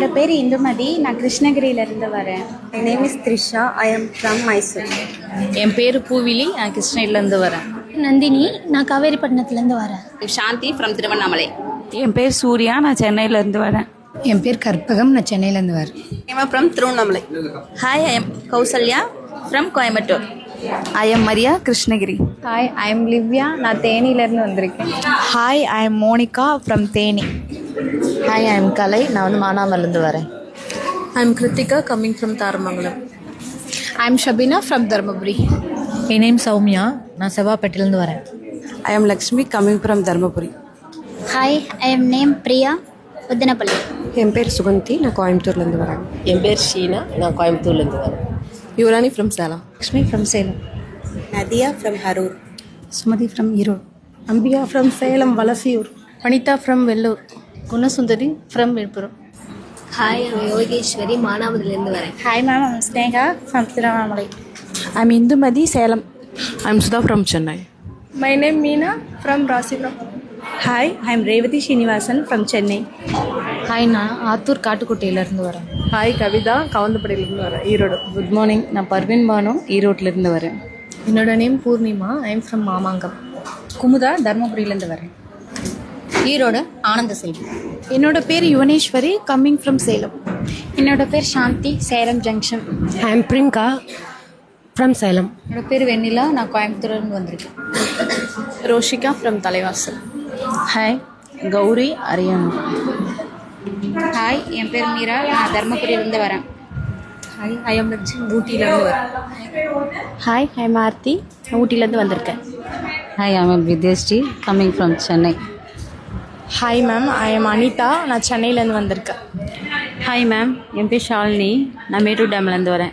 என்னோட பேர் இந்துமதி. நான் கிருஷ்ணகிரியிலேருந்து வரேன். My name is Trisha. I am from Mysore. என் பேர் பூவிலி. நான் கிருஷ்ணகிரிலேருந்து வரேன். நந்தினி. நான் காவேரிப்பட்டினத்துலேருந்து வரேன். சாந்தி ஃப்ரம் திருவண்ணாமலை. என் பேர் சூர்யா. நான் சென்னையிலேருந்து வரேன். என் பேர் கற்பகம். நான் சென்னையிலேருந்து வரேன். From Tiruvannamalai. Hi, I am Kausalya from Coimbatore. I am Maria, Krishnagiri. Hi, I am Livya. நான் தேனியிலேருந்து வந்திருக்கேன். Hi, I am Monika from Theni. Hi, I am Kalai. நான் வந்து மானாமலேருந்து வரேன். I am Kiruthika coming from Tharamangalam. I am Shabina from Dharmapuri. என் நேம் சௌமியா. நான் செவ்வாப்பேட்டிலேருந்து வரேன். I am Lakshmi coming from Dharmapuri. Hi, I am name Priya, Uthanapalli. என் பேர் சுகந்தி. நான் கோயம்புத்தூர்லேருந்து வரேன். என் பேர் ஷீனா. நான் கோயம்புத்தூர்லேருந்து வரேன். Yuvarani from Salem. Lakshmi from Salem. Nadhiya from Harur. Sumathi from Erode. Ambika from Salem Valasiyur. Vanitha from Vellur. Gunasundari from Villupuram. Hi, I'm Yogeswari, மானாமதுலேருந்து வரேன். Hi ma'am, I'm Sneha from Tiruvannamalai. I am Indumathi, Salem. I am Sudha from Chennai. My name Meena from Rasipuram. Hi, I am Revathi Srinivasan from Chennai. Hi, நான் ஆத்தூர் காட்டுக்கோட்டையிலேருந்து வரேன். ஹாய், கவிதா கவுந்தப்படியிலேருந்து வரேன், ஈரோடு. Good morning. நான் பர்வீன் பானு, ஈரோட்டிலேருந்து வரேன். என்னோட name Poornima. I am from Mamangam. Kumudha, தர்மபுரியிலேருந்து வரேன். ஈரோடு ஆனந்த செல்வி. என்னோட பேர் யுவனேஸ்வரி, கம்மிங் ஃப்ரம் சேலம். என்னோட பேர் Shanthi, Salem junction. I am Prinka from Salem. என்னோட பேர் வெண்ணிலா. நான் கோயம்புத்தூர்லேருந்து வந்திருக்கேன். Roshika from Thalaivasal. Hi, Gowri, Haryana. Hi, என் பேர் மீரா. நான் தர்மபுரியிலேருந்து வரேன். ஹாய், ஐ எம் லட்சுமி, ஊட்டியிலேருந்து வரேன். Hi, I am Aarthi. ஊட்டியிலேருந்து வந்திருக்கேன். Hi, I am Vidyashree coming from Chennai. Hi ma'am, I am Anitha. நான் சென்னையிலேருந்து வந்திருக்கேன். ஹாய் மேம், என் பேர் ஷாலினி. நான் மேட்டூர் டேம்லேருந்து வரேன்.